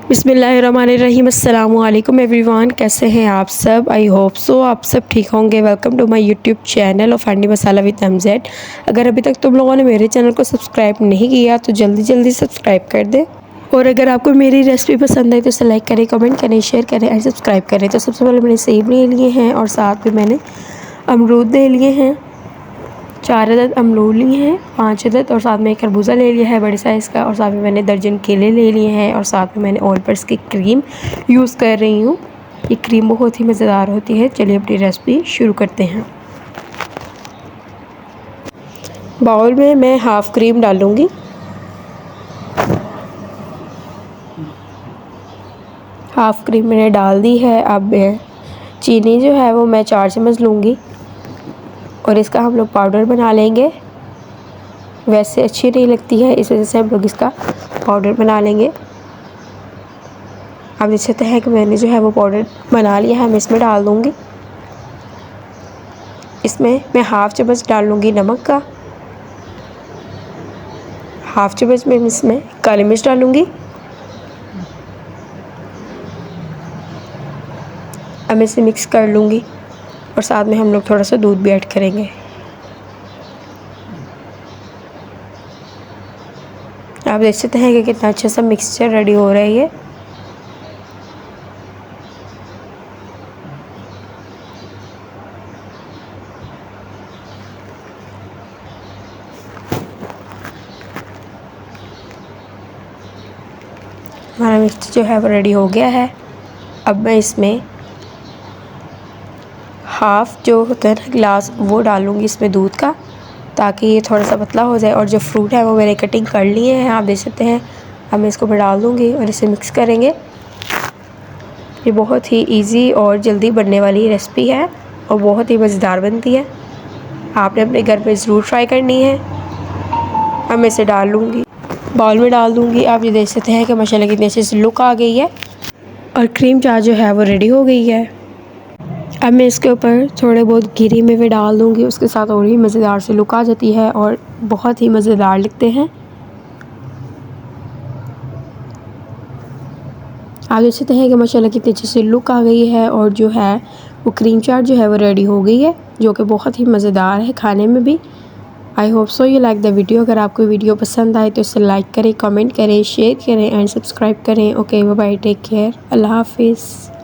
बिस्मिल्लाहिर्रहमानिर्रहीम। अस्सलामु अलैकुम एवरीवन, कैसे हैं आप सब? आई होप सो आप सब ठीक होंगे। Welcome to my YouTube channel of Handi Masala with Mz. अगर अभी तक तुम लोगों ने मेरे चैनल को सब्सक्राइब नहीं किया तो जल्दी जल्दी सब्सक्राइब कर दें। और अगर आपको मेरी रेसिपी पसंद आई तो इसे लाइक करें, कमेंट करें, शेयर करें एंड सब्सक्राइब करें। तो सबसे पहले मैंने सेब ले लिए हैं और साथ में मैंने अमरूद ले लिए हैं। 4 अदद अमरूद लिए हैं, 5 अदद, और साथ में एक खरबूजा ले लिया है बड़े साइज़ का, और साथ में मैंने दर्जन केले ले लिए हैं, और साथ में मैंने ऑल पर्स की क्रीम यूज़ कर रही हूँ। ये क्रीम बहुत ही मज़ेदार होती है। चलिए अपनी रेसिपी शुरू करते हैं। बाउल में मैं हाफ़ क्रीम डालूँगी। हाफ़ क्रीम मैंने डाल दी है। अब चीनी जो है वो मैं 4 चम्मच लूँगी और इसका हम लोग पाउडर बना लेंगे। वैसे अच्छी नहीं लगती है, इस वजह से हम लोग इसका पाउडर बना लेंगे। अब देख सकते हैं कि मैंने जो है वो पाउडर बना लिया है। मैं इसमें डाल दूँगी। इसमें मैं हाफ़ चम्मच डाल लूँगी नमक का, हाफ़ चम्मच में इसमें काली मिर्च डालूँगी। अब मैं इसे मिक्स कर लूँगी और साथ में हम लोग थोड़ा सा दूध भी ऐड करेंगे। आप देख सकते हैं कि कितना अच्छा सा मिक्सचर रेडी हो रहा है ये। हमारा मिक्सचर जो है वो रेडी हो गया है। अब मैं इसमें हाफ़ जो होता है ना गिलास, वो डालूँगी इसमें दूध का, ताकि ये थोड़ा सा पतला हो जाए। और जो फ्रूट है वो मैंने कटिंग कर लिए हैं, आप देख सकते हैं। अब मैं इसको डाल दूँगी और इसे मिक्स करेंगे। ये बहुत ही इजी और जल्दी बनने वाली रेसिपी है और बहुत ही मज़ेदार बनती है। आपने अपने घर पे ज़रूर ट्राई करनी है। अब मैं इसे डाल लूँगी, बाउल में डाल दूँगी। आप ये देख सकते हैं कि माशाल्लाह कितनी अच्छी सी लुक आ गई है और क्रीम चाट जो है वो रेडी हो गई है। अब मैं इसके ऊपर थोड़े बहुत गिरी मेवे डाल दूँगी, उसके साथ और ही मज़ेदार सी लुक आ जाती है और बहुत ही मज़ेदार लगते हैं। आप देख सकते हैं कि माशाल्लाह कितनी अच्छी सी लुक आ गई है और जो है वो क्रीम चाट जो है वो रेडी हो गई है, जो कि बहुत ही मज़ेदार है खाने में भी। I hope so you like the video. अगर आपको वीडियो पसंद आए तो इसे लाइक करें, कमेंट करें, शेयर करें एंड सब्सक्राइब करें। Okay, bye bye, take care, अल्लाह हाफिज़।